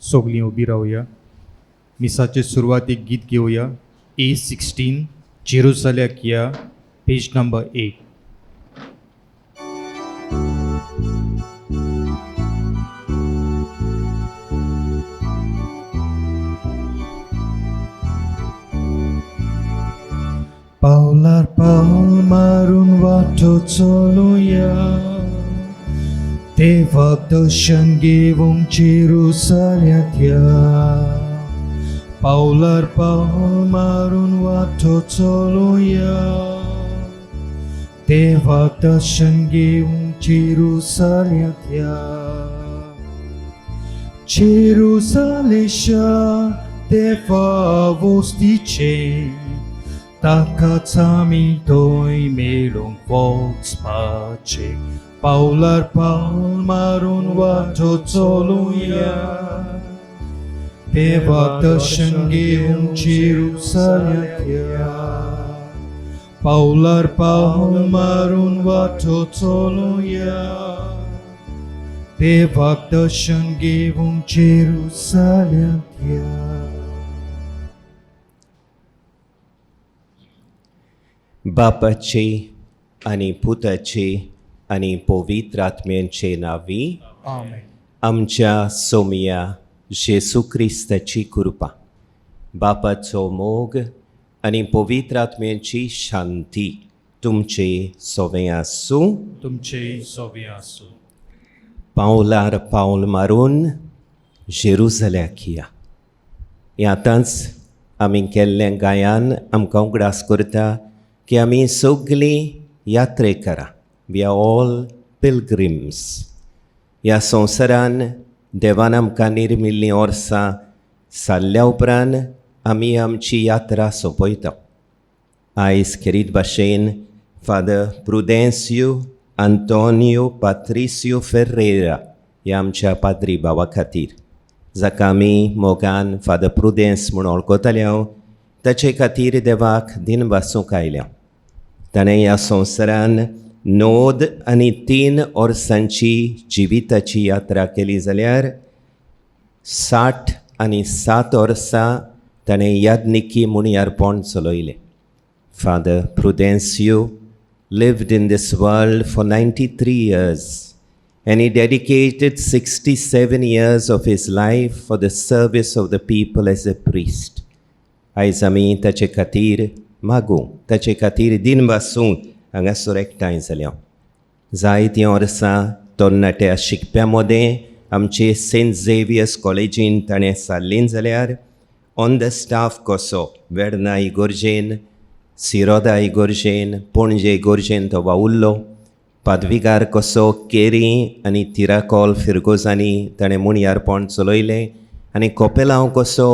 सोगलीं उबी रावया. मिसाचे सुरवातीक गीत घेवया. A16 Jerusalem page number 8. Paular palmarun वाटो चलुया. देवाक दर्शन घेवंक जेरुसलेम. Paular palmarun वाटो चलुया. देवाक दर्शन घेवंक Jerusalem. Jerusalesha deva vostice. Takatami doi melung vox pace. Paular palmarun vato toluya. Deva darshan gevum Jerusalem. Paular palmarun vato toluya. Deva darshan gevum Jerusalem. बापाचे आणि पुताचे आणि पवित्र आत्म्यांचे नावी Amen. आमच्या सोमिया जेसू ख्रिस्ताची कृपा, बापाचो मोग आणि पवित्र आत्म्यांची शांती तुमचे सोवे आसूं. तुमचे सोबे आसूं. पावलार पावल मारून जेरुसलेम. हें आतांच आमी केल्लें गायन आमकां उगडास करता की आमी सगळीं यात्रेकारां. We are all pilgrims. ह्या संवसारान देवान आमकां निर्मिल्लीं वर्सां सारल्या उपरांत आमी आमची यात्रा सोंपयता. आयज खेरीत भाशेन फादर प्रुडेन्सियो आंतोनियो पात्रिसियो फेर्रेरा ह्या आमच्या पाद्री भावा खातीर, जाका आमी मोगान फादर प्रुडेन्स म्हूण वळखताले हांव, ताचे खातीर देवाक दिन वासूंक आयल्या. ताणें ह्या संवसारान 9 आनी 3 वर्सांची जिविताची यात्रा केली जाल्यार 60 आनी 7 वर्सां ताणें याज्ञिकी म्हूण यारपण चलयलें. Father Prudencio lived in this world for 93 years and he dedicated 67 years of his life for the service of the people as a priest. आयज आमी ताचे खातीर मागूं, ताचे खातीर दिन वासूंक हांगासर एकठांय जाल्या. जायतीं वर्सां तरणाट्या शिकप्यां मदें आमचे सेंट झेवियर्स कॉलेजीन ताणें सारलीं जाल्यार ऑन द स्टाफ कसो वेर्ना इगोर्जेन, सिरोदा इगोर्जेन, पणजे इगोर्जेन तो वावुरलो. पादवीकार कसो केरी आनी तिराकोल फिरगोजांनी ताणें मुण्यारपण चलयलें. आनी कोपेलांव कसो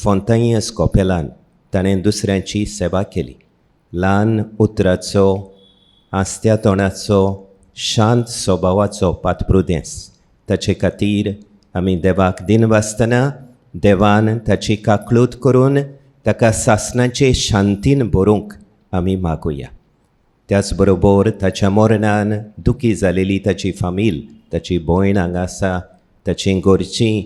फोंतायस कोपेलान ताणें दुसऱ्यांची सेवा केली. ल्हान उतराचो, आस्त्या तोंडाचो, शांत स्वभावाचो पातप्रुदेंस. ताचे खातीर आमी देवाक दिन वासतना देवान ताची काकळूत करून ताका सासणाचे शांतीन भरूंक आमी मागुया. त्याच बरोबर ताच्या मरणान दुखी जालेली ताची फामील, ताची भयण हांगा आसा, ताची घरचीं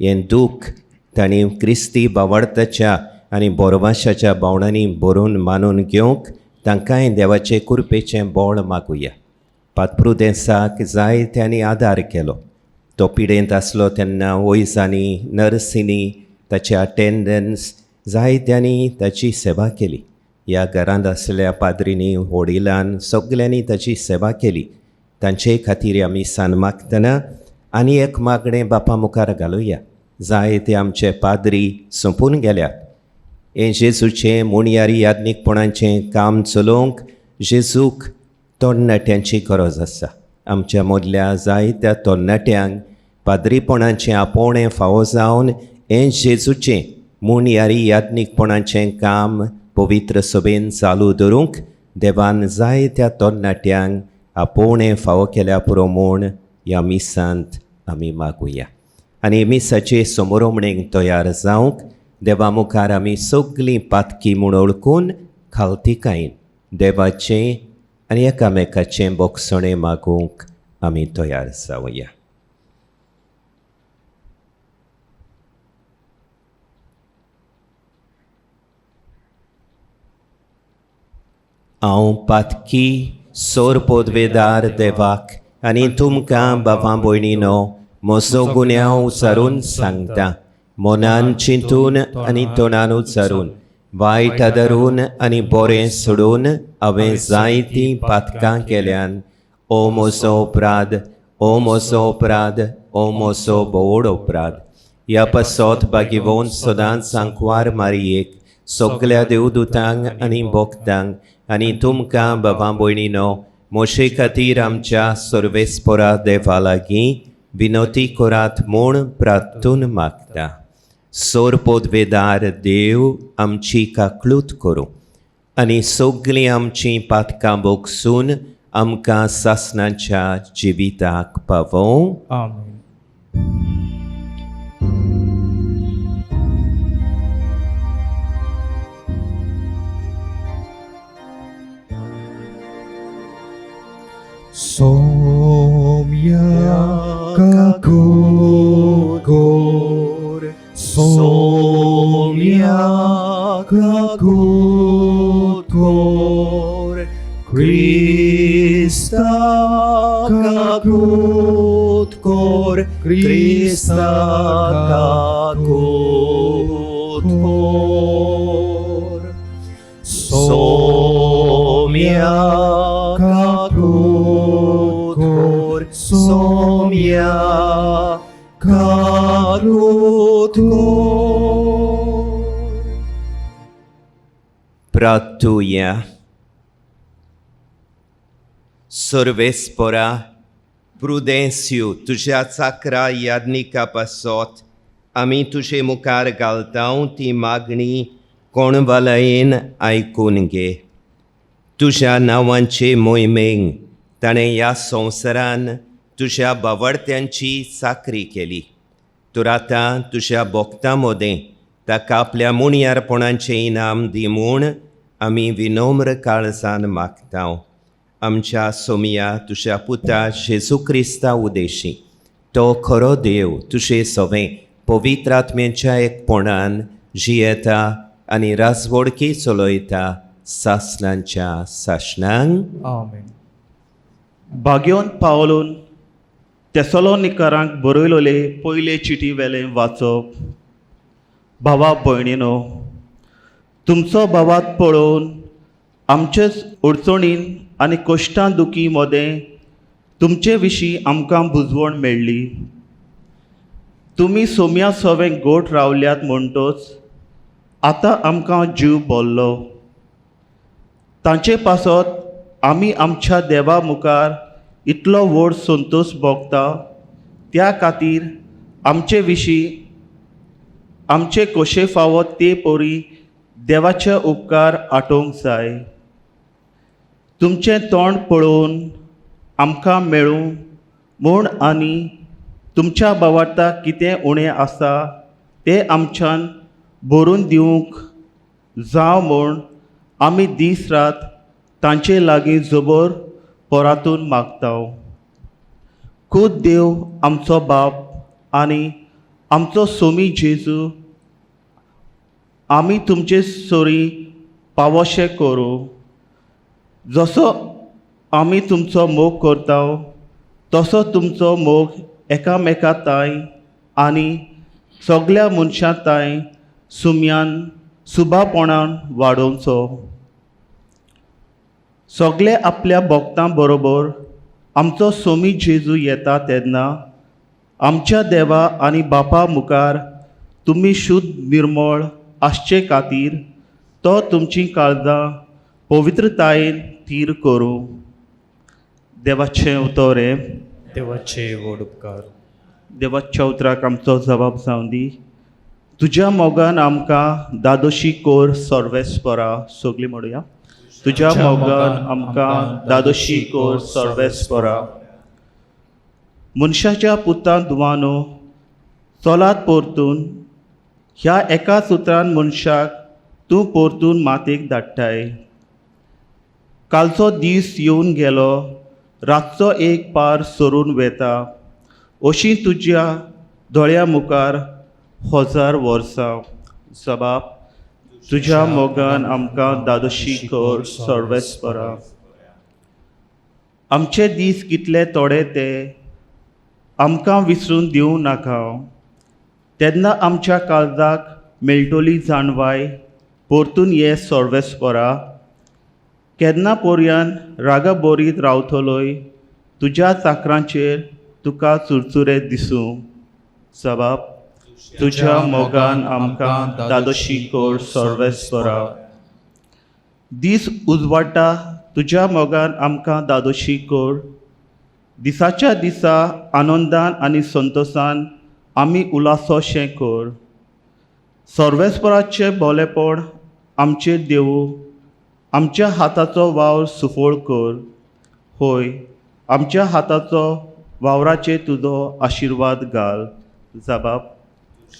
हें दूख तांणी क्रिस्ती भावार्थाच्या आनी बोरवाशाच्या भावनांनी भरून मानून घेवंक तांकांय देवाचे कृपेचें बोळ मागुया. पातप्रुदेंसाक जायत्यांनी आदार केलो. तो पिडेंत आसलो तेन्ना वैजांनी, नर्सींनी ताचे अटेंडन्स जायत्यांनी ताची सेवा केली. ह्या घरांत आसलेल्या पाद्रींनी, वडिलान सगल्यांनी ताची सेवा केली. तांचे खातीर आमी सान मागतना आनी एक मागणें बापा मुखार घालुया. जायते आमचे पाद्री संपून गेल्यात. हें जेजूचें मुणयारी याज्ञिकपणाचें काम चलोवंक जेजूक तरणाट्यांची गरज आसा. आमच्या मदल्या जायत्या तरणाट्यांक पाद्रीपणाचें आपोवणें फावो जावन हें जेजूचें मुणयारी याज्ञिकपणाचें काम पवित्र सभेन चालू दवरूंक देवान जायत्या तरणाट्यांक आपोवणें फावो केल्या पुरो म्हूण ह्या मिसांत आमी मागुया. आनी मिसाचे समोरमणेक तयार जावंक देवा मुखार आमी सगळीं पातकी म्हूण ओळखून खालतिकायेन देवाचें आनी एकामेकाचें बोगसणें मागूंक आमी तयार जावया. हांव पातकी सोर पोदवेदार देवाक आनी तुमकां बाबा भयणीनो म्हजो गुन्यांव उचारून सांगता. मनान चिंतून आनी तोंडान उचारून वायट आदरून आनी बरें सोडून हांवें जायतीं पातकां केल्यान ओ म्हजो अपराध, ओ म्हजो अपराध, ओ म्हजो बोड अपराध. ह्या पासत बागिवोन सदांच सांकवार मारयेक सगल्या देवदूतांक आनी भक्तांक आनी तुमकां बाबा भयणीनो मोशे खातीर आमच्या सर्वेस्परा देवा लागीं विनोती करात म्हूण प्रार्थून मागता. सोर पोदवेदार देव आमची काकळूत करूं आनी सगलीं आमचीं पातकां बोगसून आमकां सासणाच्या जिविताक पावों. आमेन. Somia kakor, Somia kakor, Krista kakor, Krista kakor, Somia kakor, Somia kakor. Pratuja. सर्वेस्परा प्रुडेन्सियो तुज्या चाकरा याज्ञिका पासत आमी तुजे मुखार घालतां ती मागणी कोणवालायेन आयकून घे. तुज्या नांवांचे मोहिमेक ताणें ह्या संवसारान तुज्या बावडत्यांची चाकरी केली. तर आतां तुज्या भोगतां मदें ताका आपल्या मुणयारपणाचें इनाम दी म्हूण आमी विनम्र काळजान मागतां. आमच्या सोमिया तुज्या पुता जेजू क्रिस्ता उदेशी तो खरो देव तुजे सवें पवित्र आत्म्याच्या एकपणान जियेता आनी राजवडकी चलयता सासणांच्या सासणांक. आमेन. भाग्योन पावलून तेसलोनिकारांक बरयलोले पयले चिटी वेलें वाचप. भावा भयणीनो, तुमचो भावात पळोवन आमचेच अडचणीन आनी कश्टां दुखी मदें तुमचे विशीं आमकां बुजवण मेळ्ळी. तुमी सोम्या सवें गोठ रावल्यात म्हणटच आतां आमकां जीव भरलो. तांचे पासत आमी आमच्या देवा मुखार इतलो व्हड संतोश भोगता. त्या खातीर आमचे विशीं आमचे कशे फावत ते परी देवाचे उपकार आठोवंक जाय. तुमचें तोंड पळोवन आमकां मेळूं म्हूण आनी तुमच्या भावार्थाक कितें उणें आसा तें आमच्यान भरून दिवंक जावं म्हूण आमी दीस रात तांचे लागीं जबर पोरातून मागता. खूद देव आमचो बाप आनी आमचो सोमी जेजू आमी तुमचे सोरी पावोशे करूं. जसो आमी तुमचो मोग करता तसो तुमचो मोग एकामेका ताय आनी सगल्या मनशां ताय सुम्यान सुभापणान वाडोवचो. सगळे आपल्या भक्तां बरोबर आमचो सोमी जेजू येता तेन्ना आमच्या देवा आनी बापा मुखार तुमी शुद्ध निर्मळ आसचे खातीर तो तुमची काळजां पवित्रतायेन थीर करूं. देवाचें उतर हे. देवाचे व्हड उपकार. देवाच्या उतराक आमचो जबाब जावं दी. तुज्या मोगान आमकां दादोशी कोर सर्वेस्परा. सगळीं म्हणुया. तुज्या मोगान आमकां दादोशी कोर सर्वेस्परा. मनशाच्या पुतां दुवानो चलात परतून ह्या एकाच उतरान मनशाक तूं परतून मातेक धाडटाय. कालचो दीस येवन गेलो, रातचो एक पार सरून वेता, अशीं तुज्या दोळ्या मुखार 1000 वर्सां. जबाब. तुज्या मोगान आमकां दादोशी कर सर्वेस्परा. आमचे दीस कितले तोडे ते आमकां विसरून दिवं नाका. तेन्ना आमच्या काळजाक मेळटली जाणवाय परतून ये सर्वेस्परा. केन्ना पर्यान रागा बोरीत रावतलोय तुज्या चाकरांचेर तुका चुरचुरे दिसूं. जबाब तुज्या मोगान आमकां दादोशी कर सर्वेस्परा. दीस उजवाडटा तुज्या मोगान आमकां दादोशी कर. दिसाच्या दिसा आनंदान आनी संतोशान आमी उलासोशें कर. सर्वेस्पराचे भोलेपण आमचेर देवू. आमच्या हाताचो वावर सुफोळ कर. होय, आमच्या हाताचो वावराचेर तुजो आशिर्वाद घाल. जबाब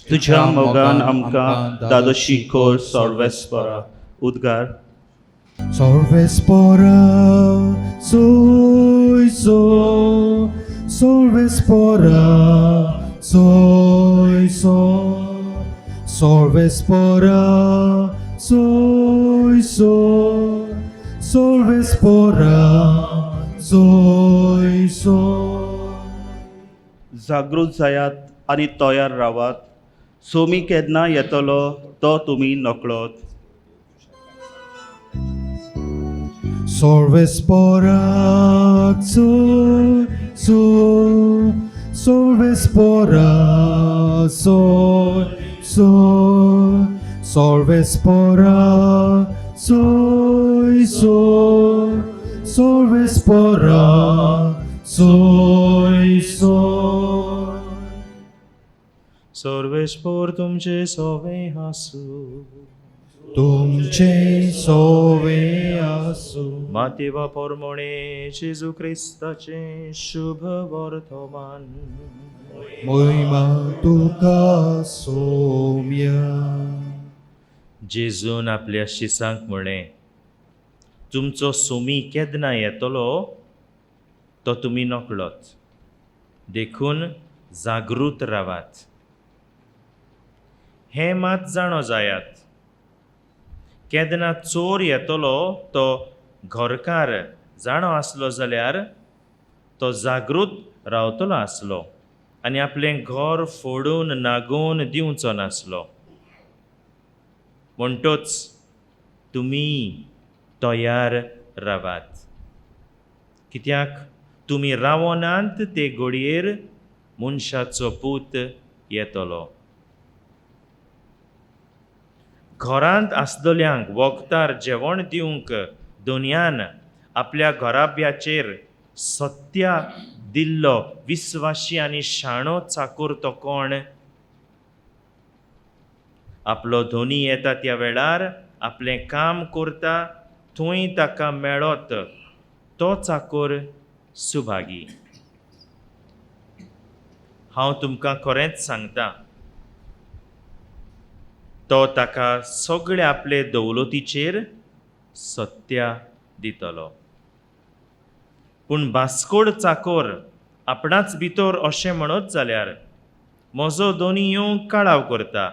तुज्या मोगान आमकां दादोशी कर सर्वेस्परा. उद्गार Sorvespora, soy, Sorvespora, soy, Sorvespora, soy, Sorvespora, soy. जागृत जायात आनी तयार रावात. सोमी केन्ना येतलो तो तुमी नकळोत. Sorvespora, soy, Sorvespora, soy, Sorvespora, soy, Sorvespora, soy. सर्वेस्पोर तुमचे सोवे हासू. तुमचे सोवे आसू. मातेवा पोरमोणे जेजू क्रिस्ताचे शुभ वर्तमान. मोहिमा तुका सोम्या. जेजून आपल्या शिसांक म्हळें, तुमचो सोमी केन्ना येतलो तो तुमी नकळोत. देखून जागृत रावात. हें मात जाणो जायात, केन्ना चोर येतलो तो घरकार जाणो आसलो जाल्यार तो जागृत रावतलो आसलो आनी आपलें घर फोडून नागोवन दिवचो नासलो. म्हणटोच तुमी तयार रावात, कित्याक तुमी रावनांत ते घडयेर मनशाचो पूत येतलो. घरांत आसतल्यांक वखदार जेवण दिवंक दोनयान आपल्या घराब्याचेर सत्या दिल्लो विस्वाशी आनी शाणो चाकूर तो कोण? आपलो धोनी येता त्या वेळार आपलें काम करता थंय ताका मेळत तो चाकूर सुभागी. हांव तुमकां खरेंच सांगता, तो ताका सगळे आपले दौलतीचेर सत्या दितलो. पूण बास्कोड चाकोर आपणाच भितर अशें म्हणत जाल्यार म्हजो धोनी येवंक काळाव करता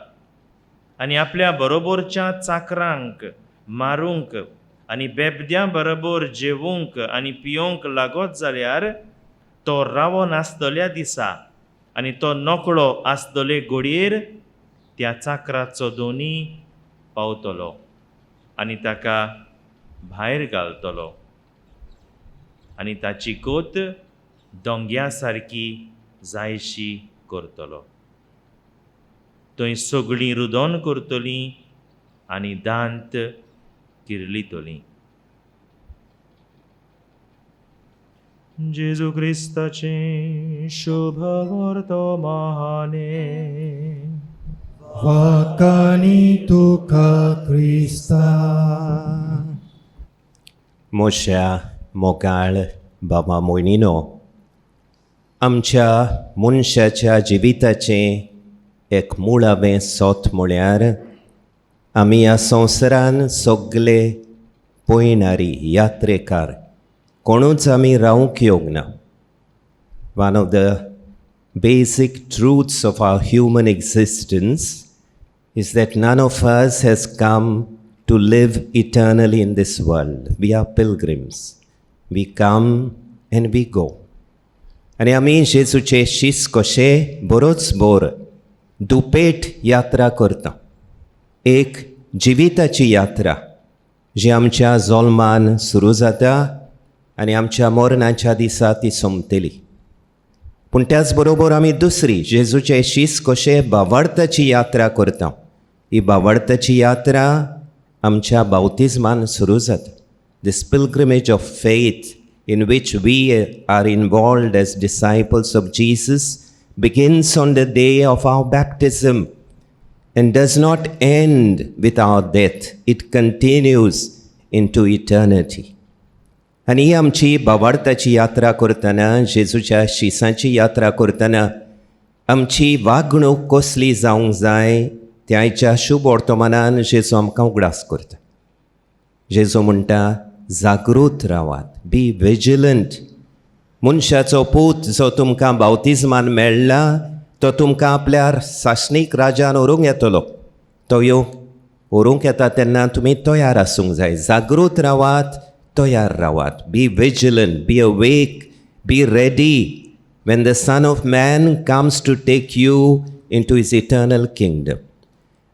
आनी आपल्या बरोबरच्या चाकरांक मारूंक आनी बेबद्यां बरोबर जेवूंक आनी पियोंक लागत जाल्यार तो रावो नासतल्या दिसा आनी तो नकळो आसतले घडयेर त्या चाकराचो धोनी पावतलो आनी ताका भायर घालतलो आनी ताची कोत दोंग्या सारकी जायशी करतलो. थंय सगळीं रुदोन करतलीं आनी दांत किर्लितलीं. जेजू क्रिस्ताचें शुभ वर्तमाने. वाकानी तुका क्रिस्ता. मोशा मोगाळ बाबा मोयणीनो, आमच्या मनशाच्या जिविताचें एक मुळावें सोत म्हळ्यार आमी ह्या संवसारान सगळे पळयणारी यात्रेकार कोणूच आमी रावंक येवंक ना. One of the basic truths of our human existence is that none of us has come to live eternally in this world. We are pilgrims. We come and we go. आनी आमी जेजूचे शीस कशे बरोच बोर दुपेट यात्रा करता. एक जिविताची यात्रा जी आमच्या जल्मान सुरू जाता आनी आमच्या मरणाच्या दिसा ती सोंपतली. पूण त्याच बरोबर आमी दुसरी जेजूचे शीस कशे भावार्थाची यात्रा करता. ही भावार्थाची यात्रा आमच्या बावतिजमान सुरू जाता. This pilgrimage of faith in which we are involved as disciples of Jesus begins on the day of our baptism and does not end with our death. It continues into eternity. आनी ही आमची भावार्थाची यात्रा करतना, जेजूच्या शिसांची यात्रा करतना आमची वागणूक कसली जावंक जाय ते आयच्या शुभ वर्तमानान जेजू आमकां उगडास करता. जेजू म्हणटा जागृत रावात, बी विजिलंट. मनशाचो पूत जो तुमकां बावतिजमान मेळ्ळा तो तुमकां आपल्या सासणीक राज्यान व्हरूंक येतलो. तो व्हरूंक येता तेन्ना तुमी तयार आसूंक जाय. जागृत रावात, तयार रावात. Be vigilant, be awake, be ready when the Son of Man comes to take you into his eternal kingdom.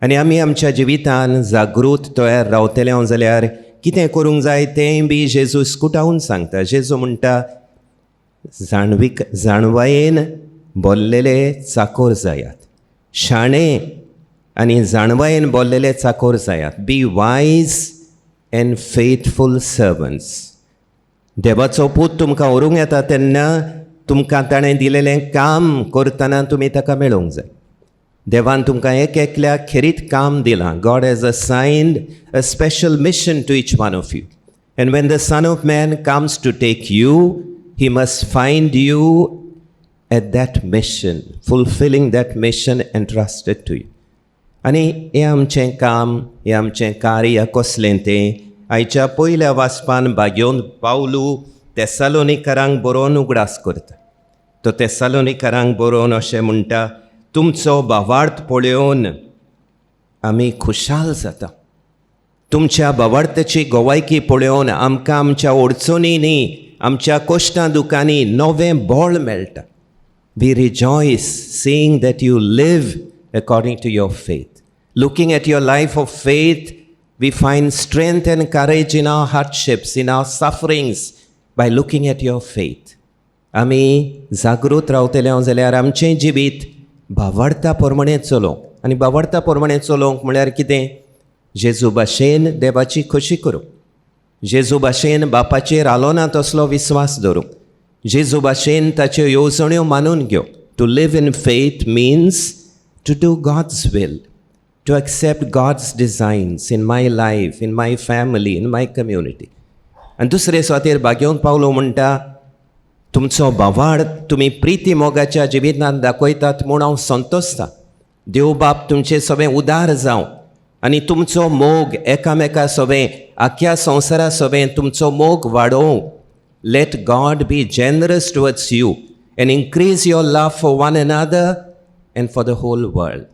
आनी आमी आमच्या जिवितान जागृत तयार रावतले जाल्यार कितें करूंक जाय तें बी जेजू स्कुटावून सांगता. जेजू म्हणटा जाणवायेन बोल्लेले चाकोर जायात. शाणे आनी जाणवायेन बोल्लेले चाकोर जायात. बी वायज एंड फेथफूल सर्वंट्स. देवाचो पूत तुमकां व्हरूंक येता तेन्ना तुमकां ताणें दिलेलें काम करतना तुमी ताका मेळोवंक जाय. देवान तुमकां एक एकल्याक खेरीत काम दिलां. God has assigned a special mission to each one of you. And when the Son of Man comes to take you, he must find you at that mission, fulfilling that mission entrusted to you. आनी हें आमचें काम, हें आमचें कार्य कसलें तें आयच्या पयल्या वाचपान भाग्योन पावलू तेसालोनिकारांक बरोवन उगडास करता. तो तेसालोनिकारांक बरोवन अशें म्हणटा, तुमचो भावार्थ पळोवन आमी खुशाल जाता. तुमच्या भावार्थाची गोवायकी पळोवन आमकां आमच्या अडचणींनी, आमच्या कश्टां दुखांनी नवें बळ मेळटा. We rejoice seeing that you live according to your faith. Looking at your life of faith, we find strength and courage in our hardships, in our sufferings, by looking at your faith. आमी जागृत रावतले जाल्यार आमचें जिवीत भावार्था प्रमाणें चलोवंक. आनी भावार्था प्रमाणें चलोवंक म्हळ्यार कितें? जेजू भाशेन देवाची खोशी करूंक. जेजू भाशेन बापाचेर आलोना तसलो विस्वास दवरूंक. जेजू भाशेन ताच्यो येवजण्यो मानून घेवंक. To live in faith means to do God's will, to accept God's designs in my life, in my family, in my community. आनी दुसरे सुवातेर भाग्योन पावलो म्हणटा, तुमचो भावार्थ तुमी प्रिती मोगाच्या जिवितांत दाखयतात म्हूण हांव संतोसता. देव बाप तुमचें सगळें उदार जावं आनी तुमचो मोग एकामेका सगळें, आख्या संवसारा सगळें तुमचो मोग वाडोवं. Let God be generous towards you and increase your love for one another and for the whole world.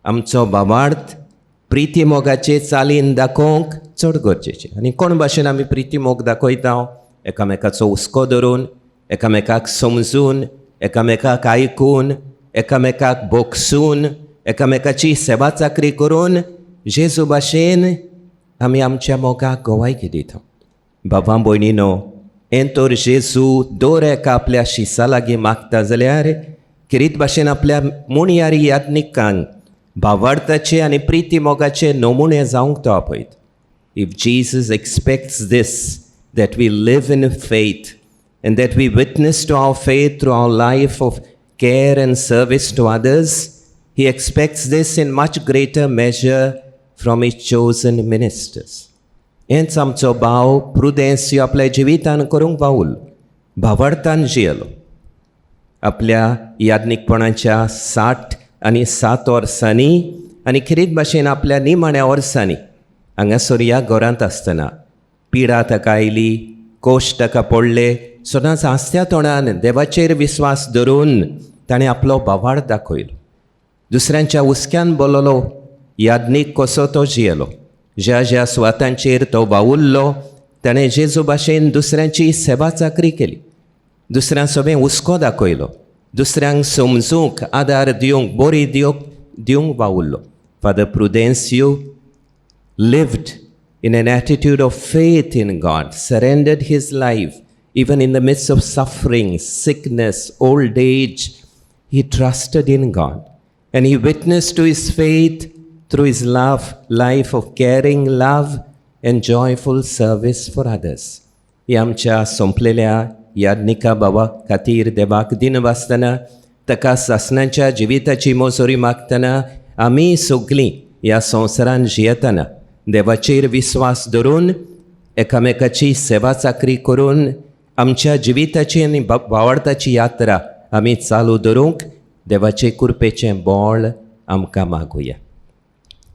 आमचो भावार्थ प्रिती मोगाचे चालीन दाखोवंक चड गरजेचें. आनी कोण भाशेन आमी प्रिती मोग दाखयता? एकामेकाचो हुस्को धरून, एकामेकाक समजून, एकामेकाक आयकून, एकामेकाक भोगसून, एकामेकाची सेवा चाकरी करून जेजू भाशेन आमी आमच्या मोगाक गोवायकी दिता. बाबा भयणीनो, हें तर जेजू दर एका आपल्या शिसा लागीं मागता जाल्यार किरीत भाशेन आपल्या मुणयारी याज्ञिकांक भावार्थाचे आनी प्रिती मोगाचे नमुणे जावंक तो आपयता. If Jesus expects this, that we live in faith and that we witness to our faith through our life of care and service to others, he expects this in much greater measure from his chosen ministers. हेंच आमचो भाव प्रुदेंस्यो आपल्या जिवितान करूंक पावूल. भावार्थान जियेलो. आपल्या याज्ञिकपणाच्या 67 वर्सांनी आनी खरीत भाशेन आपल्या निमाण्या वर्सांनी हांगासर ह्या घरांत आसतना पिडा ताका आयली, कोश्ट ताका पडले. सदांच हांसत्या तोंडान देवाचेर विस्वास धरून ताणें आपलो भावार्थ दाखयलो. दुसऱ्यांच्या हुस्क्यान बोललो, याज्ञीक कसो तो जियेलो, ज्या ज्या सुवातांचेर तो वावुरलो ताणें जेजू भाशेन दुसऱ्यांची सेवा चाकरी केली, दुसऱ्यां सोबे हुस्को दाखयलो, दुसऱ्यांक समजूंक आदार दिवंक बरी दिवंक वावुरलो. Father Prudencio lived in an attitude of faith in God, surrendered his life even in the midst of suffering, sickness, old age. He trusted in God and he witnessed to his faith through his life of caring, love and joyful service for others. ह्या आमच्या संपलेल्या याज्ञिका बाबा खातीर देवाक दिनवासतना ताका सासणांच्या जिविताची मोजोरी मागतना आमी सगळीं ह्या संवसारान जियेतना देवाचेर विस्वास धरून एकामेकाची सेवा चाकरी करून आमच्या जिविताची आनी वावरताची यात्रा आमी चालू धरूंक देवाचे कृपेचें बोळ आमकां मागुया.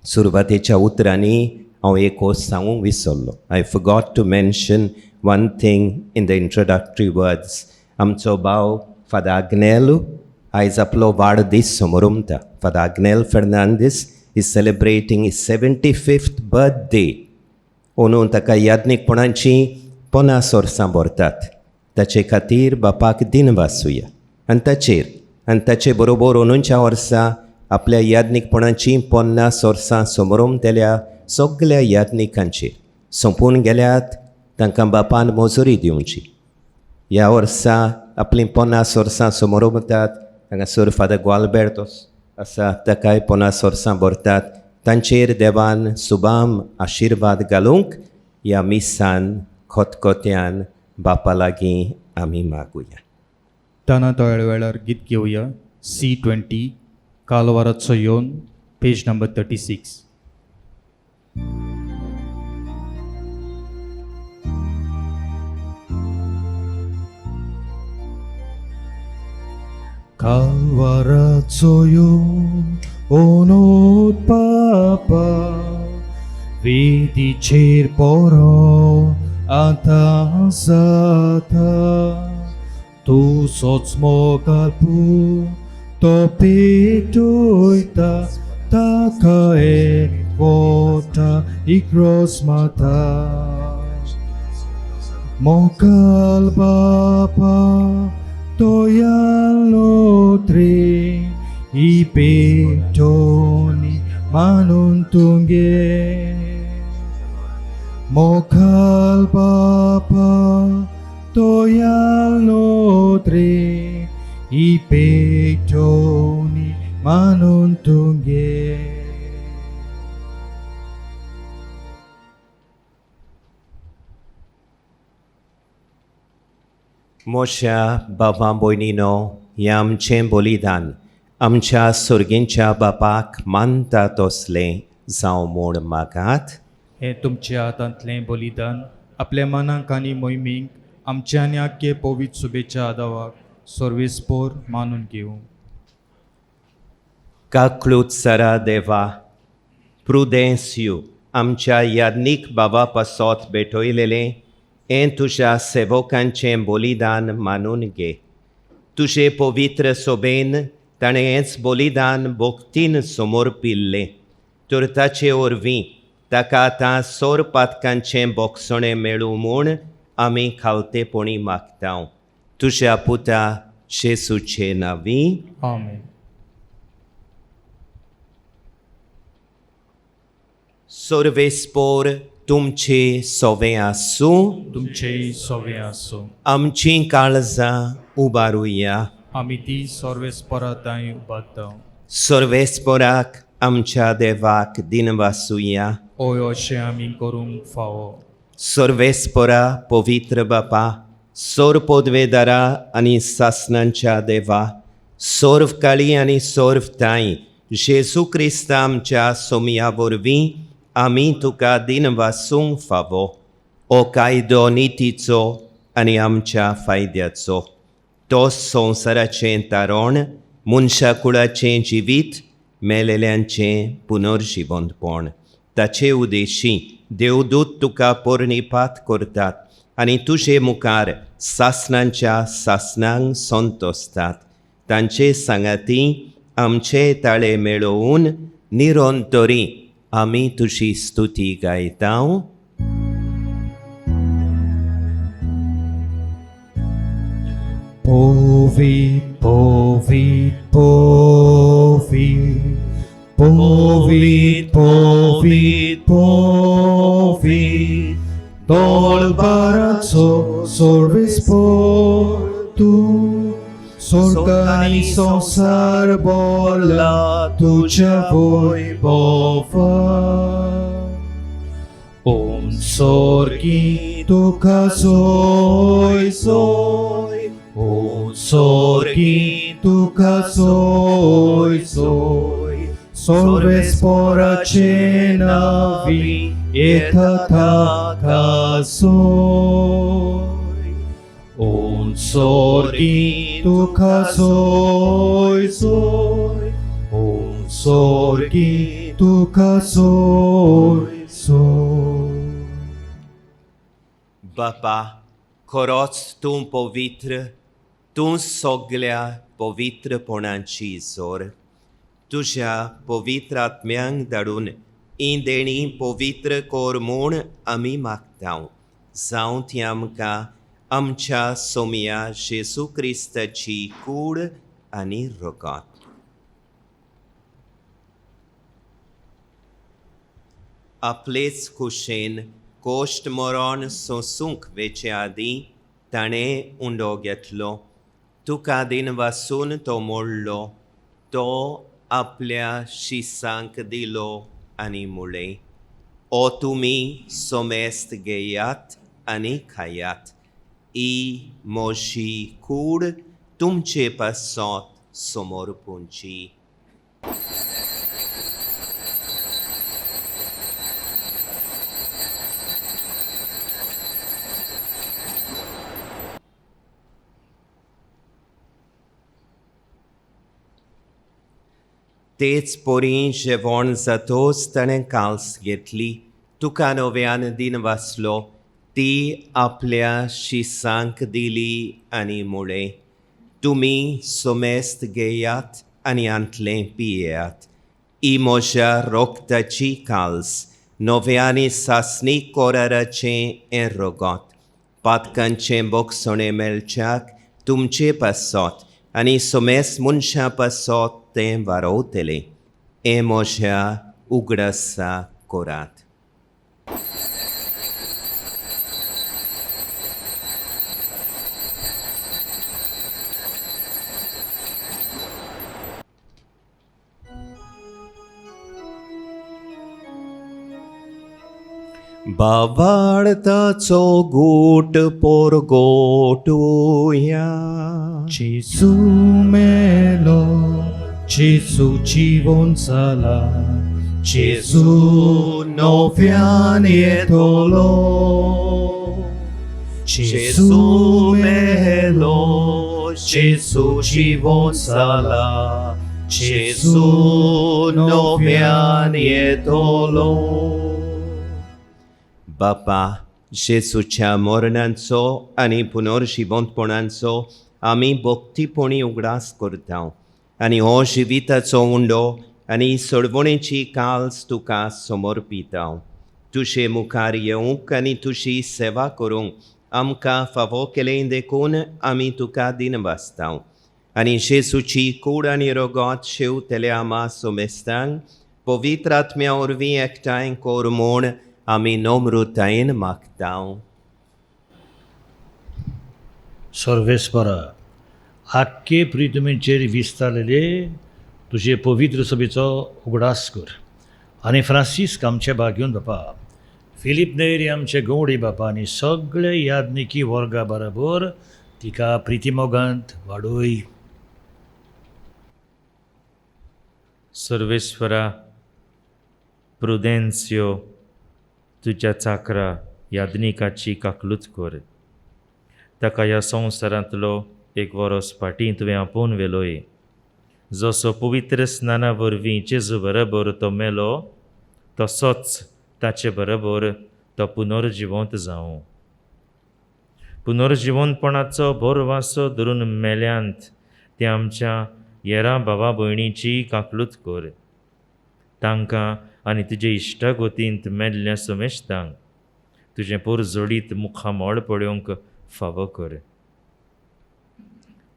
सुरवातेच्या उतरांनी हांव एक गोश्ट सांगूंक विसरलो. I forgot to mention one thing in the introductory words. आमचो भाव फादर आग्नेलो आयज आपलो वाडदीस समोरुमता. Father Agnel Fernandes is celebrating his 75th birthday. म्हणून ताका याज्ञिकपणाची 50 वर्सां भरतात. ताचे खातीर बापाक दिन वासूया आनी ताचे बरोबर 49 वर्सां आपल्या याज्ञिकपणाची 50 वर्सां समोरुमतेल्या सगळ्या याज्ञिकांचेर सोंपून गेल्यात. तांकां बापान मोजोरी दिवची. ह्या वर्सा आपली 50 वर्सां समोरुमतात. हांगासर फादर ग्वाल्बेर्तोस आसा, ताकाय 50 वर्सां भरतात. तांचेर देवान सुबाम आशिर्वाद घालूंक ह्या मिसान खोतखोत्यान बापा लागीं आमी मागुया. ताना तळ्या वेळार गीत घेवया. C20 कालवाराचो योन, page number 36. Kalvarazo yon onot papa vidicer poro atasata tu sots mokalpu topitoita takae vota ikros mata mokal bapa toyalotri ipetoni manuntunge mokal bapa toyalotri ipetoni manuntunge. मोशा बाबा भयणीनो, हें आमचें बलिदान आमच्या सुर्गींच्या बापाक मानता तसलें जावं म्हूण मागात. हे तुमच्या हातांतलें बलिदान आपल्या मनाक आनी मोहिमेक आमच्या आनी आख्खे पवित्र सुबेच्या आदावाक सर्वेस्पोर मानून घेवं. काकळूत सरा देवा, प्रुदेंसियो आमच्या याज्ञीक बाबा पासत भेटयलेलें हें तुज्या सेवकांचें बलिदान मानून घे. तुजे पवित्र सोबेन ताणें हेंच बलिदान भोक्तीन समर्पिल्लें. तर ताचे वरवीं ताका आतां सोर पातकांचें बोगसणें मेळूं म्हूण आमी खावतेपणी मागतांव. तुज्या पुता जेसूचे नांवीं. आमेन. सर्वेस्पोर तुमचे सोवे आसूं. तुमचे सोवे आसूं. आमचीं काळजां उबारुया. आमी ती सर्वेस्पराताय उबारता. सर्वेस्पोराक आमच्या देवाक दिन वासुया. ओय अशें आमी करूंक फावो. सर्वेस्पोरा पवित्र बापा, सोर पोदवेदारा आनी सासणांच्या देवा, सोर्व काळी आनी सोर्व ताई जेजू क्रिस्त आमच्या सोमया वरवीं आमी तुका दिन वासूंक फावो. ओ कायदो नितीचो आनी आमच्या फायद्याचो. तो संवसाराचें तारण, मनशा कुळाचें जिवीत, मेलेल्यांचें पुनर्जिवंतपण. ताचे उदेशी देवदूत तुका पोरणिपात करतात आनी तुजे मुखार सासणांच्या सासणांक संतोसतात. तांचे सांगाती आमचे ताळे मेळोवन निरंतरी आमी तुझी स्तुती गायतां. Povit, povit, povit, povit, povit, povit, dolbaraco sorvispor tu, sorgani sonsar bola tuja vojbova. On sorgi tu kazoj zoj, on sorgi tu kazoj zoj, sorves poracena vi etata kazoj. On sorgi tu kazoj zoj, on sorgi tu kazoj zoj. बापा, खरोच तूं पवित्र, तूं सगळ्या पवित्रपणाची जोर. तुज्या पवित्र आत्म्यांक धाडून ही देणी पवित्र कोर म्हूण आमी मागतां. जावं ती आमकां आमच्या सोमया जेजू क्रिस्ताची कूड आनी रगत. आपलेच कुशेन कोश्ट मरण सोंसूंक वेचे आदीं ताणें उंडो घेतलो. तुका दिन वासून तो मोडलो. तो आपल्या शिसांक दिलो आनी मुळे, ओ तुमी सोमेस्त घेयात आनी खायात. ही मोशी कूड तुमचे पासत समोर पोंची. तेच पोरी जेवण जातोच ताणें काल्स घेतली. तुका नव्यान दिन वाचलो. ती आपल्या शिसांक दिली आनी मुळे, तुमी सोमेस्त घेयात आनी आंतलें पियेयात. ही म्हज्या रोगताची काल्स, नव्यानी सासणी कोराराचें हें रगत. पातकांचें बोगसणें मेळच्याक तुमचे पासत आनी सोमेस मनशां पासत तें वारोवतलें. हें म्हज्या उगडासा कोरात. बावार्ताचो गोट पोरगोटुया. Gesù melo, Gesù জীবন সালা, Gesù নব্যানে তোলো, Gesù melo, Gesù জীবন সালা, Gesù নব্যানে তোলো. बापा, जेसूच्या मरणांचो आनी पुनर्जिवंतपणांचो आमी भक्तीपणी उगडास करता आनी हो जिविताचो उंडो आनी सडवणेची काल्स तुका समर्पिता. तुजे मुखार येवंक आनी तुजी सेवा करूंक आमकां फावो केलें देखून आमी तुका दिन वाचता. आनी जेसूची कूड आनी रगत शेवतले आमा सोमेस्तांक पवित्र आत्म्या वरवीं एकठांय कोर म्हूण आमी नम्रतायेन मागता. सर्वेस्परा, आख्खे प्रितमेचेर विस्तारलेले तुजे पवित्र सभेचो उगडास कर. आनी फ्रांसीस आमचे भाग्यून बापा, फिलीप नेरी आमचे गवडी बापा आनी सगळे यादनिकी वर्गा बरोबर तिका प्रितीमोगांत वाडोय. सर्वेश्वरा, प्रुदेन्सियो, तुज्या चाकरा यादनिकाची काकलूत कर. ताका ह्या संवसारांतलो एक वरस फाटीं तुवें आपोवन वेलोय. जसो पवित्र स्नाना वरवीं जेजू बरोबर तो मेलो, तसोच ताचे बरोबर तो पुनर्जिवंत जावं. पुनर्जिवंतपणाचो बोर वासो धरून मेल्यांत ते आमच्या येरा भावा भयणीची काकलूत कर. तांकां आनी तुजे इश्टागोतींत मेल्ल्या समेस्तांक तुजें पोरजोडीत मुखामोळ पळोवंक फावो कर.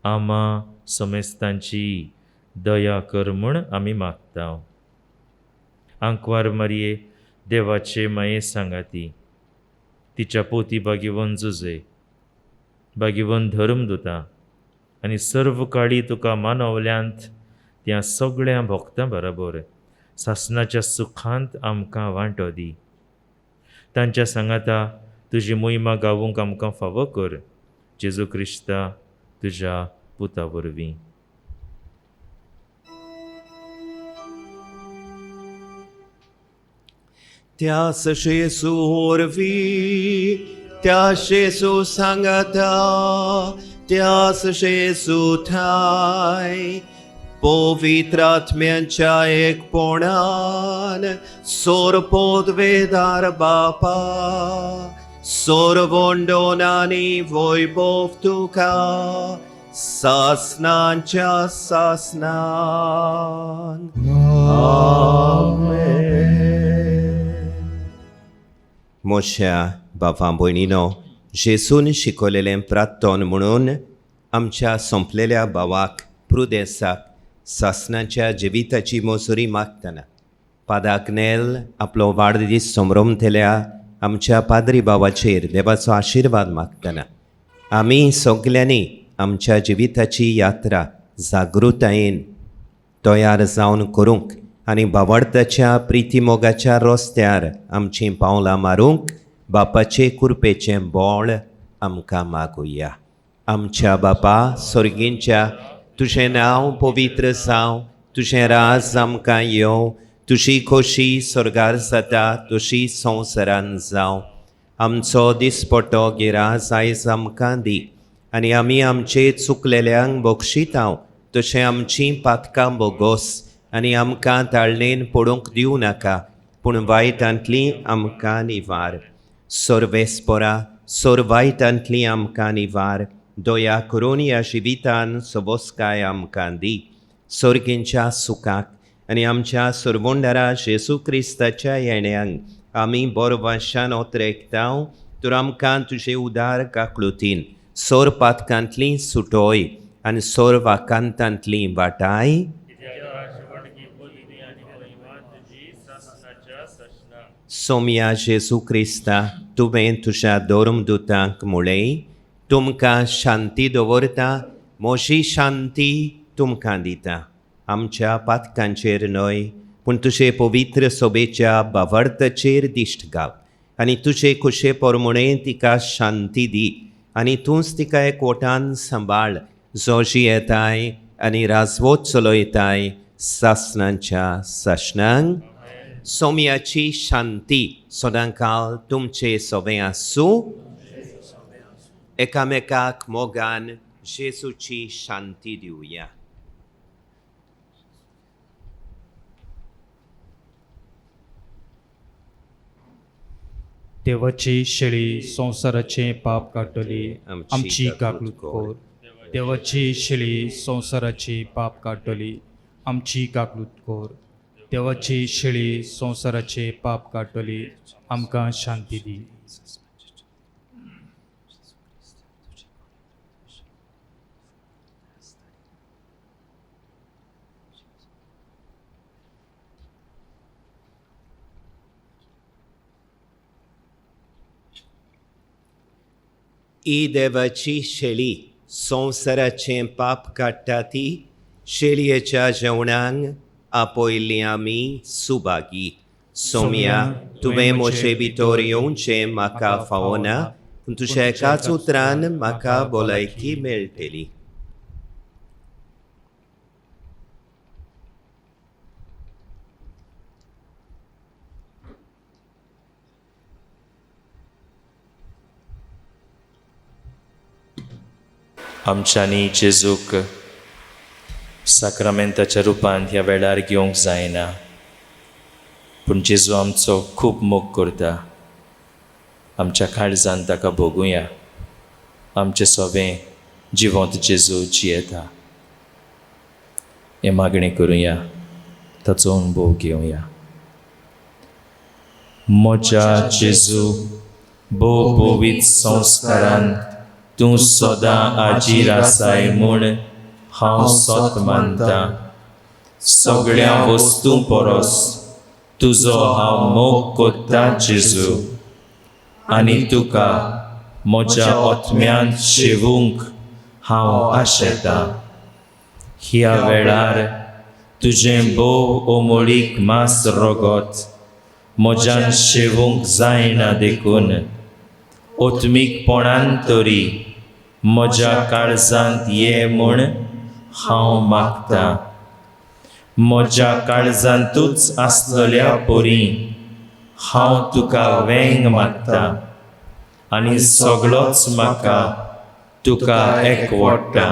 आमा समेस्तांची दया कर म्हूण आमी मागता. आंकवार मारये देवाचे माये सांगाती, तिच्या पोती भागिवन जुजे, भागिवन धर्मदुतां आनी सर्व काळी तुका मानवल्यांत त्या सगळ्या भक्तां बरोबर सासणाच्या सुखांत आमकां वांटो दी. तांच्या सांगाता तुजी मोहिमा गावूंक आमकां फावो कर. जेजू क्रिस्ता तुज्या पुता वरवीं. त्या Jesu orvi, त्या Jesu sangata, त्या Jesu thai, पवित्रात्म्यांच्या एकपणान सोरपोदवेदार बापा, सोरवोंडोनानी वैभव तुका, सासनांच्या सासनान. मोशा बापां भयणीनो, जेसून शिकवलेलें प्रार्थन म्हणून आमच्या संपलेल्या भावाक प्रुदेसाक सासणाच्या जिविताची मोसुरी मागतना पादाक नेल आपलो वाडदीस संभ्रमतेल्या आमच्या पाद्री भावाचेर देवाचो आशिर्वाद मागतना आमी सगल्यांनी आमच्या जिविताची यात्रा जागृतायेन तयार जावन करूंक आनी भावार्थाच्या प्रितीमोगाच्या रस्त्यार आमचीं पावलां मारूंक बापाचे कृपेचें बोळ आमकां मागुया. आमच्या बापा स्वर्गींच्या, तुजें नांव पवित्र जावं, तुजें राज आमकां येवं, तुजी खोशी स्वर्गार जाता तशी संवसारान जावं. आमचो दिसपट्टो गिराज आयज आमकां दी आनी आमी आमचे चुकलेल्यांक बक्षितांव तशें आमचीं पातकां बोगोस आनी आमकां ताळणेन पडूंक दिवं नाका, पूण वायटांतली आमकां निवार. सर्वेस्परा वायटांतली आमकां निवार. दया करून ह्या जिवितान सबोसकाय आमकां दी. सर्गींच्या सुखाक आनी आमच्या सर्वोंडारा जेजू क्रिस्ताच्या येण्याक आमी बोरवाशान ओतरेकतांव, तर आमकां तुजे उदार काकळुतीन सोर पातकांतली सुटोय आनी सोर वाकांतांतली वाटाय. सोम्या जेजू क्रिस्ता, तुवें तुज्या धर्मदुतांक म्हळें, तुमकां शांती दवरता, मोशी शांती तुमकां दिता. आमच्या पातकांचेर न्हय, पूण तुजे पवित्र सोबेच्या भावार्थाचेर दिश्ट घाल आनी तुजे खुशे पोरमोणे तिका शांती दी आनी तूंच तिका एकवटान सांबाळ, जो येताय आनी राजवट चलयताय सासणांच्या सासणांक. सोम्याची शांती सदांकाळ तुमचे सोबे आसूं. एकामेकाक मोगान जेजूची शांती दिवया. देवाची शेळी संवसाराचें पाप काडटली, आमची काकूट कोर. देवाची शेळी संवसाराची पाप काडटली, आमची काकूट कोर. देवाची शेळी संवसाराचे पाप काडटली, आमकां शांती दी. ही देवाची शेळी संवसाराचें पाप काडटा ती शेळयेच्या जेवणांक आपयल्ली आमी सुभागी. सोम्या, तुवें म्हजे भितर येवचें म्हाका फावना, पूण तुज्या एकाच उतरान म्हाका भलायकी मेळटली. आमच्यांनी जेजूक साक्रामेंताच्या रुपांत ह्या वेळार घेवंक जायना, पूण जेजू आमचो खूब मोग करता. आमच्या काळजांत ताका भोगुया. आमचें सोबें जिवंत जेजू जियेता. हें मागणें करुया, ताचो अनुभव घेवया. म्हज्या जेजू भोव पवित्र संस्कारांत तूं सदां हाजीर आसाय म्हूण हांव सोत मानता. सगळ्या वस्तूं परस तुजो हांव मोग कोत्ता जेजू, आनी तुका म्हज्या ओतम्यांत शेवूंक हांव आशेता. ह्या वेळार तुजें भोव ओमळीक मास रोगोत म्हज्यान शेवूंक जायना देखून ओतमीकपणान तरी म्हज्या काळजांत ये म्हूण हांव मागतां. म्हज्या काळजांतूच आसलेल्या पोरी हांव तुका वेंग मागता, आनी सगळोच म्हाका तुका एकवडटा.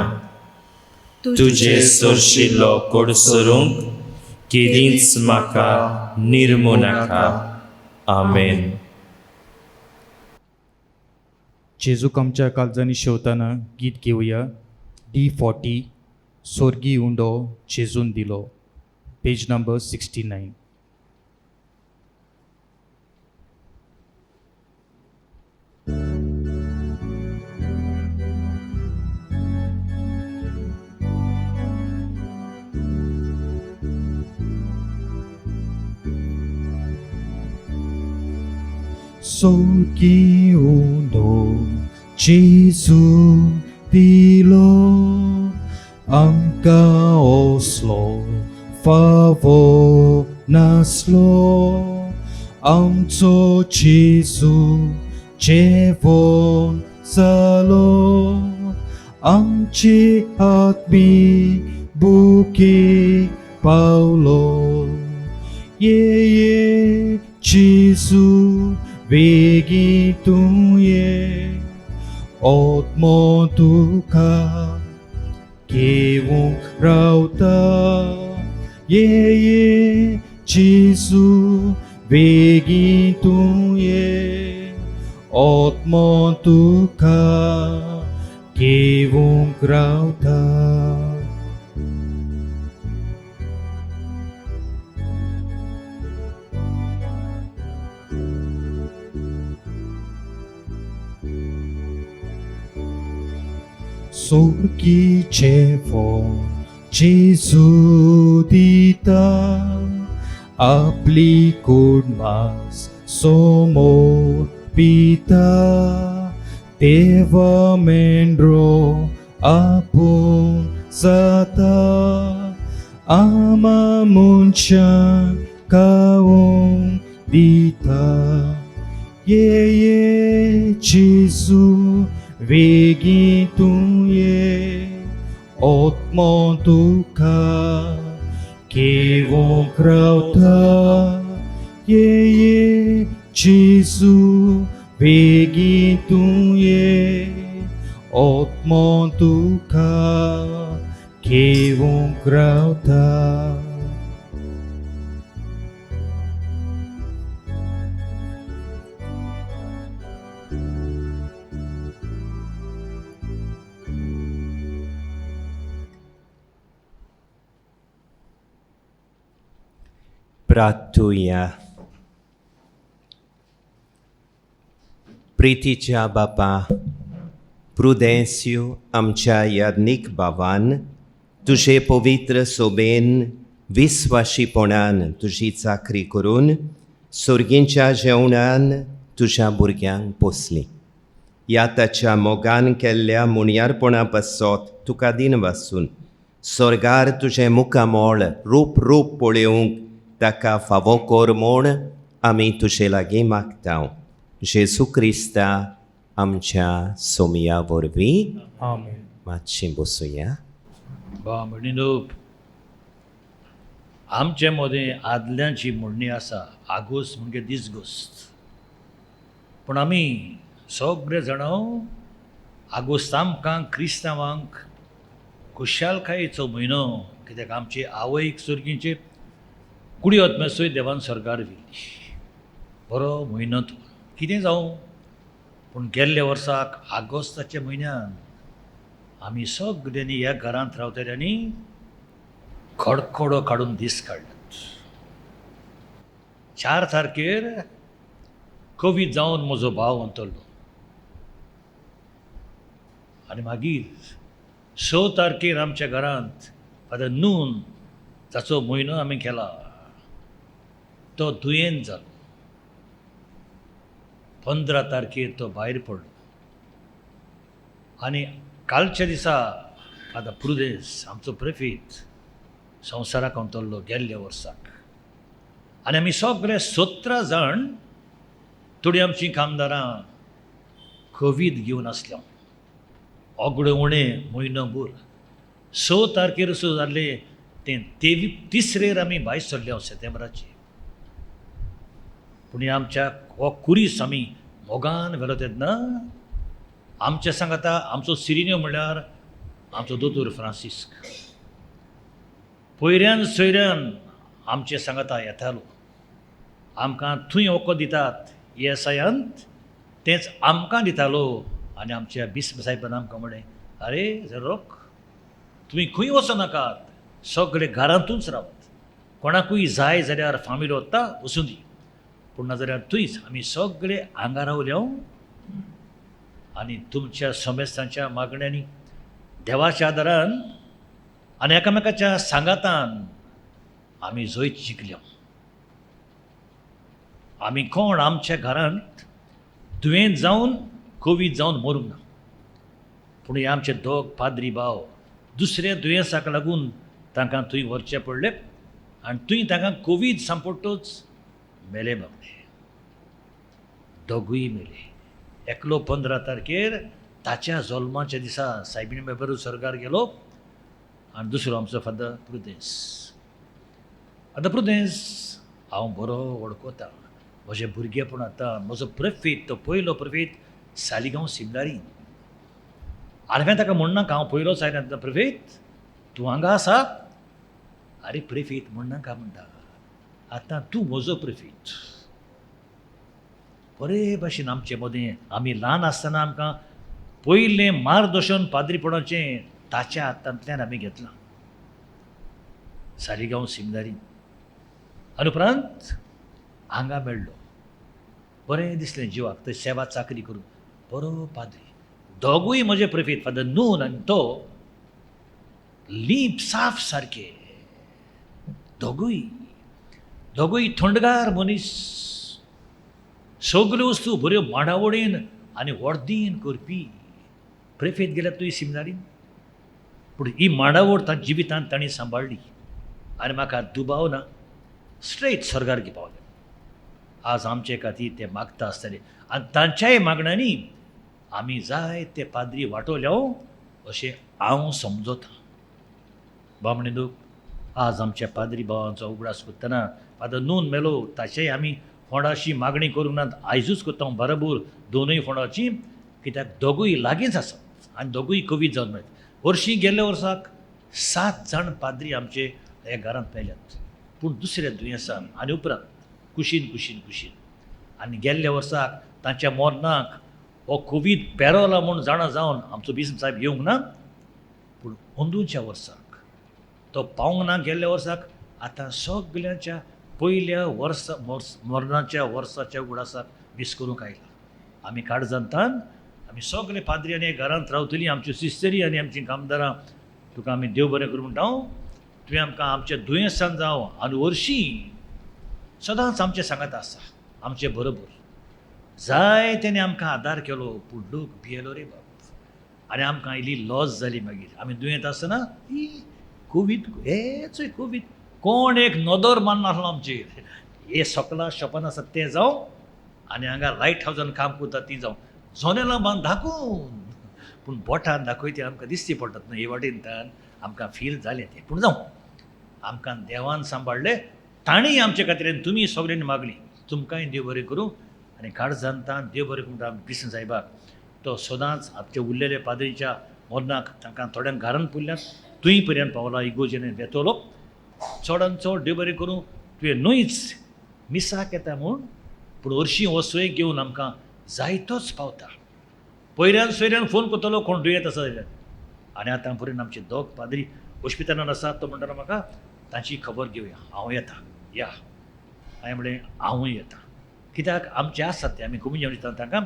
तुजे सरशिल्लो कोडसरूंक केदींच म्हाका निर्मू नाका. आमेन. जेजूक आमच्या काळजांनी शेवताना गीत घेवया. D40 सोर्गी उंडो जेजून दिलो, page number 69. Sorgi undo Jesu dilo angka oslo favor naslo amco Jesu jevon salo amci atmi buki Paulo ye Jesu Vegi tuye otmo tuka kevung rauta ye Jesu vegi tuye otmo tuka kevung rauta. Sorgi cevon Jesu dita apli kurmas somor pita teva mendro apun sata ama munchan kaung dita ye Jesu Vegi tuye otmo tuka kevo krauta ye Jesu vegi tuye otmo tuka kevo krauta. प्रार्थूया. प्रितीच्या बापा प्रुदेंस्यू आमच्या याज्ञिक भावान तुजे पवित्र सोबेन विस्वाशीपणान तुजी चाकरी करून सुर्गींच्या जेवणान तुज्या भुरग्यांक पोसली. ह्या ताच्या मोगान केल्ल्या मुणयारपणा पासत तुका दिन वासून स्वर्गार तुजें मुखामोळ रूप रूप पळोवंक ताका फावो कोर म्हूण आमी तुजे लागीं मागता. जेजू क्रिस्ता आमच्या सोमया वरवीं. आमेन. मातशीं बसूया. भयणीनो, आमचे मदें आदल्यांची म्हणणी आसा आगोस्त म्हणजे दिसगोस्त, पूण आमी सगळे जाण आगोस्त आमकां क्रिस्तांवांक खुशालकायेचो म्हयनो, कित्याक आमची आवयक सुर्गींचे कुडी ओतमेसूय देवान स्वर्गार व्हेली. बरो म्हयनो तो कितें जावं, पूण गेल्ल्या वर्साक आगोस्ताच्या म्हयन्यान आमी सगळ्यांनी ह्या घरांत रावतल्यांनी खडखडो काडून दीस काडल्यात. 4 तारखेर कोवीड जावन म्हजो भाव वतलो. आनी मागीर 6 तारखेर आमच्या घरांत फादर नून जाचो म्हयनो आमी केला तो दुयेंत जालो. 15 तारखेर तो भायर पडलो. आनी कालच्या दिसा फादर प्रुदेंस आमचो प्रेफीत संवसाराक वतलो गेल्ल्या वर्साक. आनी आमी सगळे 17 जाण थोडीं आमचीं कामदारां कोवीड घेवन आसल्या. ओगडे उणें म्हयनोभर 6 तारखेर सुरू जाल्ले तें 23रेर आमी भायर सरल्या सेप्टेंबराची. पूण आमच्या हो कुरीस आमी मोगान व्हेलो तेन्ना आमच्या सांगाता आमचो सिरिन्यो म्हणल्यार आमचो दोतोर फ्रांसिस्क पयऱ्यान सोयऱ्यान आमचे सांगाता येतालो. आमकां थंय वखद दितात ESIंत तेंच आमकां दितालो. आनी आमच्या बिस्प साहेबान आमकां म्हणलें, अरे रोख तुमी खंय वचनाकात, सगळे घरांतूच रावात. कोणाकूय जाय जाल्यार फामील वता वचूं दी, पूण नाजाल्यार थंयच आमी सगळे हांगा रावल्या. आनी तुमच्या समेस्तांच्या मागण्यांनी देवाच्या आदारान आनी एकामेकाच्या सांगातान आमी जैत जिखल्या. आमी कोण आमच्या घरांत दुयेंत जावन कोवीड जावन मरूंक ना. पूण हे आमचे दोग पाद्री भाव दुसऱ्या दुयेंसाक लागून तांकां थंय व्हरचें पडलें आनी थंय तांकां कोवीड सांपडटोच मेले बाबडे. दोगूय मेले. एकलो 15 तारखेर ताच्या जल्माच्या दिसा सायबीण बेबरू सरकार गेलो आनी दुसरो आमचो फादर प्रुदेंस. फादर प्रुदेंस हांव बरो वळखता. म्हजें भुरगेपणांतल्यान म्हजो प्रेफीत तो पयलो प्रेफीत सालिगांव सिमदारी. आनी हांवें ताका म्हणनाका हांव पयलोच आयला प्रेफीत तूं हांगा आसा. अरे प्रेफीत म्हणनाका म्हणटा, आतां तूं म्हजो प्रेफीत. बरे भाशेन आमचे मदें आमी ल्हान आसतना आमकां पयलें मार्गदर्शन पाद्रीपणाचें ताच्या हातांतल्यान आमी घेतलां सालिगांव सिमदारी. आनी उपरांत हांगा मेळ्ळो. बरें दिसलें जिवाक थंय सेवा चाकरी करून. बरो पाद्री. दोगूय म्हजे प्रेफीत फादर नून आनी तो लीप साफ सारके. दोगूय थंडगार मनीस. सगल्यो वस्तू बऱ्यो माडावळीन आनी वर्दीन करपी. प्रेफीत गेल्यार तुवें सिमदारीन, पूण ही माडावळ तांच्या जिवितांत तांणी सांबाळ्ळी आनी म्हाका दुबाव ना. स्ट्रेट स्वर्गार पावले. आज आमचे खातीर ते मागता आसतले आनी तांच्याय मागण्यांनी आमी जाय ते पाद्री वांटोल्या अशें हांव समजता. बामणे लोक आज आमच्या पाद्री भावांचो उगडास करतना फादर नून मेलो ताचेय आमी फोंडाची मागणी करूंक ना. आयजूच करता बरोबर दोनूय फोंडाची, कित्याक दोगूय लागींच आसात आनी दोगूय कोवीड जावन मेळत. वर्शीं गेल्ल्या वर्साक 7 जाण पाद्री आमचे ह्या घरांत मेल्यात, पूण दुसऱ्या दुयेंसान आनी उपरांत कुशीन आनी गेल्ल्या वर्साक तांच्या मरणाक हो कोवीड पेरवला म्हूण जाणा जावन आमचो बिस्प साहेब येवंक ना. पूण अंदूच्या वर्साक तो पावंक ना. गेल्ल्या वर्साक आतां सगल्यांच्या पयल्या मरणाच्या वर्साच्या उगडासाक वीस करूंक आयला. आमी काळजांतान आमी सगळे पाद्री आनी घरांत रावतलीं. आमच्यो सिस्टरी आनी आमचीं कामदारां तुका आमी देव बरें करूं म्हणटा. तुवें आमकां आमच्या दुयेंसान जावं आनी वर्शीं सदांच आमचे सांगात आसा आमचे बरोबर. जाय तेणे आमकां आदार केलो, पूण लोक भियेलो रे बाब. आनी आमकां इल्ली लॉस जाली. मागीर आमी दुयेंत आसतना ही कोवीड हेचोय कोवीड कोण एक नदर मारनासलो आमचेर. हे सकला शॉपान आसात ते जावं आनी हांगा लायट हावजान काम करतात ती जावं जोनेलां बांद दाखोवन, पूण बोटान दाखयते आमकां दिसती पडटात न्हय. हे वाटेनच्यान आमकां फील जालें तें. पूण जावं आमकां देवान सांबाळलें. ताणीय आमचे खातीर आनी तुमी सगळ्यांनी मागली. तुमकांय देव बरें करूं आनी काळजांतान देव बरें करूं म्हणटा कृष्ण साहेबाक. तो सदांच आमचे उरलेले पाद्रीच्या मरणाक तांकां थोड्यांक घरांत पुरल्यात. तुंय पर्यंत पावला इगोजेन येतलो. चडान चड देव बरें करूं. तुवें न्हूच मिसाक येता म्हूण, पूण हरशीं हो सोयेक घेवन आमकां जायतोच पावता. पयऱ्यान सोयऱ्यान फोन करतलो कोण दुयेंत आसा जाल्यार. आनी आतां पर्यंत आमचे दोग पाद्री हॉस्पिटलान आसात. तो म्हणटालो म्हाका तांची खबर घेवया. हांव येता या. हांवें म्हणलें हांवूय येता. कित्याक आमचे आसात ते आमी कमी जेवण दिता तांकां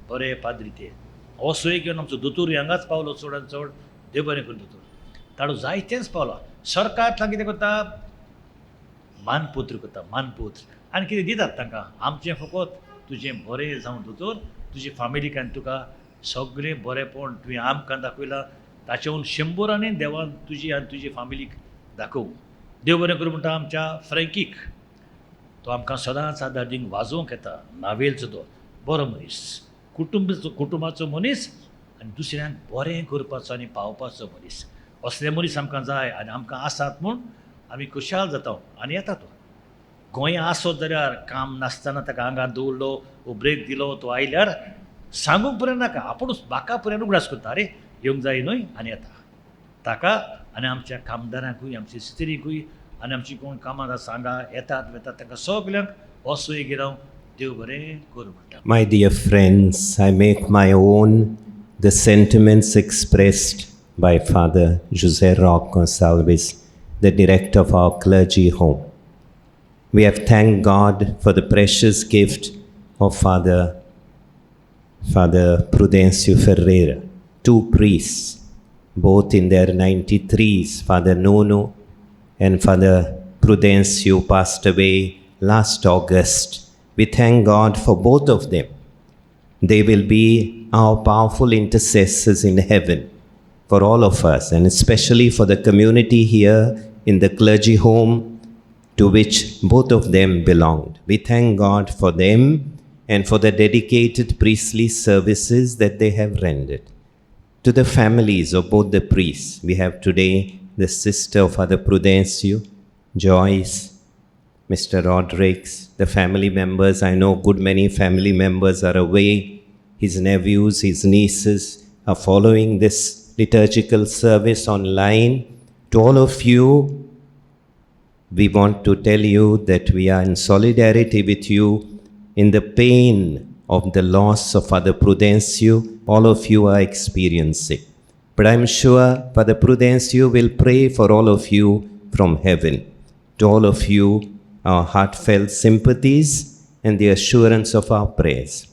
बरे पाद्री ते हो सोय घेवन आमचो दोतोर हांगाच पावलो चडांत चड देव बरें करून दोतोर ताणो जायतेच पावला सरकारांतल्यान कितें करता मानपत्र करता मानपत्र आनी कितें दितात तांकां आमचें फकत तुजें बरें जावं दोतोर तुजी फॅमिलीक आनी तुका सगळें बरेंपण तुवें आमकां दाखयलां ताचेवन 100 देवान तुजी आनी तुजी फॅमिलीक दाखोव देव बरें करूं म्हणटा आमच्या फ्रँकीक तो आमकां सदांच आदार दिवंक वाजोवंक येता नावेलचो तो बरो मनीस कुटुंबाचो मनीस आनी दुसऱ्यांक बरें करपाचो आनी पावपाचो मनीस असले मनीस आमकां जाय आनी आमकां आसात म्हूण आमी खुशाल जाता आनी येता तो गोंया आसत जाल्यार काम नासतना ताका आंगार दवरलो वो ब्रेक दिलो तो आयल्यार सांगूंक पर्यंत नाका आपुणूच म्हाका पर्यंत उगडास करता अरे येवंक जाय न्हय आनी येता ताका आनी आमच्या कामदारांकूय आमच्या स्त्रीकूय आनी आमची कोण कामां सांगा येतात वेतात तांकां सगल्यांक असो एक गिरांव देव बरें करूं म्हणटा My dear friends, I make my own the sentiments expressed by Father José Roque Gonçalves, the director of our clergy home. We have thanked God for the precious gift of Father Prudencio Ferreira, 2 priests, both in their 93s. Father Nuno and Father Prudencio passed away last August. We thank God for both of them. They will be our powerful intercessors in heaven for all of us, and especially for the community here in the clergy home to which both of them belonged. We thank God for them and for the dedicated priestly services that they have rendered. To the families of both the priests, we have today the sister of Father Prudencio, Joyce, Mr. Rodrigues, the family members. I know good many family members are away. His nephews, his nieces are following this liturgical service online. To all of you, we want to tell you that we are in solidarity with you in the pain of the loss of Father Prudencio. All of you are experiencing. But I'm sure Father Prudencio will pray for all of you from heaven. To all of you, our heartfelt sympathies and the assurance of our prayers.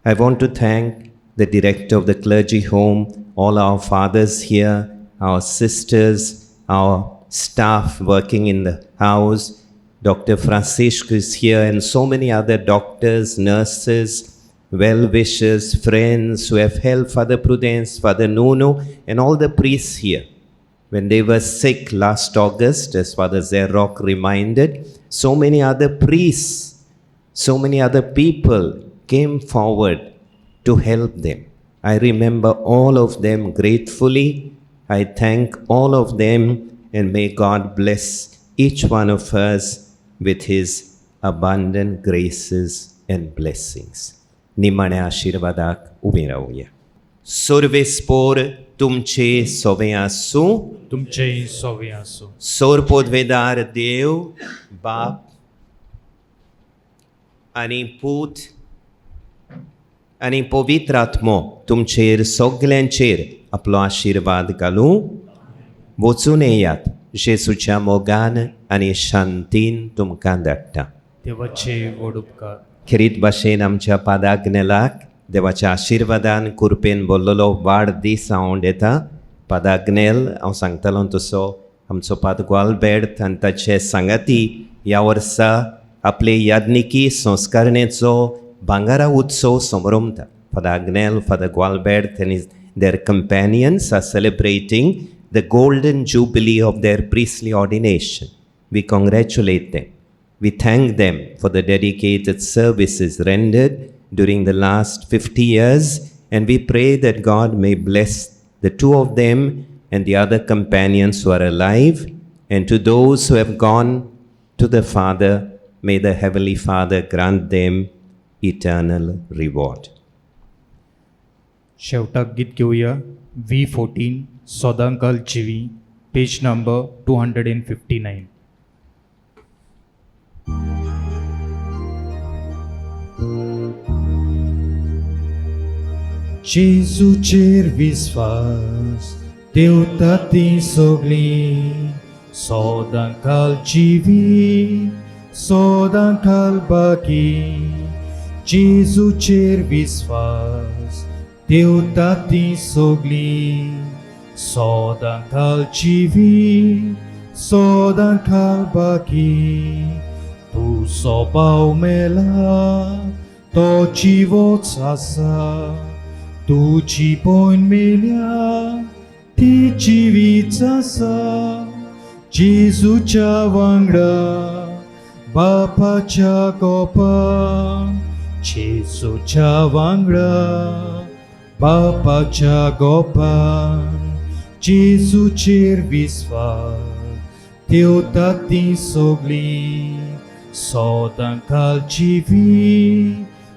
I want to thank the director of the clergy home, all our fathers here, our sisters, our staff working in the house. Dr. Francisco is here, and so many other doctors, nurses, well-wishers, friends who have helped Father Prudence, Father Nuno, and all the priests here. When they were sick last August, as Father Zerrock reminded, so many other priests, so many other people came forward to help them. I remember all of them gratefully. I thank all of them, and may God bless each one of us with His abundant graces and blessings. निमाण्या आशीर्वादाक उबे रावया. सोर्वेस्पोर तुमचे सोवे आसूं. तुमचे सोवे आसूं. सोरपोदवेदार देव बाप आनी पूत आनी पवित्र आत्मो तुमचेर सगल्यांचेर आपलो आशीर्वाद घालूं. वचून येयात जेसूच्या मोगान आनी शांतीन तुमकां धाडटा. देवाचे व्हड उपकार. खरीत भाशेन आमच्या पादाग्नेलाक देवाच्या आशिर्वादान कुरपेन बोल्लोलो वाडदीस हांव येता. पादाग्नेल हांव सांगतालो तसो आमचो पाद ग्वालबेर्त आनी ताचे सांगाती ह्या वर्सा आपले यादनिकी संस्कारणेचो भांगारा उत्सव समारंभता. Padagnel, Father Gualbert and their companions are celebrating the golden jubilee of their priestly ordination. We congratulate them. We thank them for the dedicated services rendered during the last 50 years, and we pray that God may bless the two of them and the other companions who are alive, and to those who have gone to the Father, may the Heavenly Father grant them eternal reward. शेवटाक गीत घेऊया V14 सोदांकाल चिवी page number 259. जेजूचेर विस्वास देवता ती सगळी सोदांकाल चिवी सोदांकाल बाकी जेजूचेर विस्वास देवता ती सोगली सदां घालची सदां घालबाकी तुजो भाव मेला तो जिवोच आसा तुजी भयण मेल्या ती जिवीच आसा जेजूच्या वांगडा बापाच्या गोपान जेजूच्या वांगडा बापाच्या गोपान जेजूचेर विस्वास देवता ती सोगली सदां घालची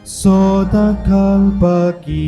सदां घालबाकी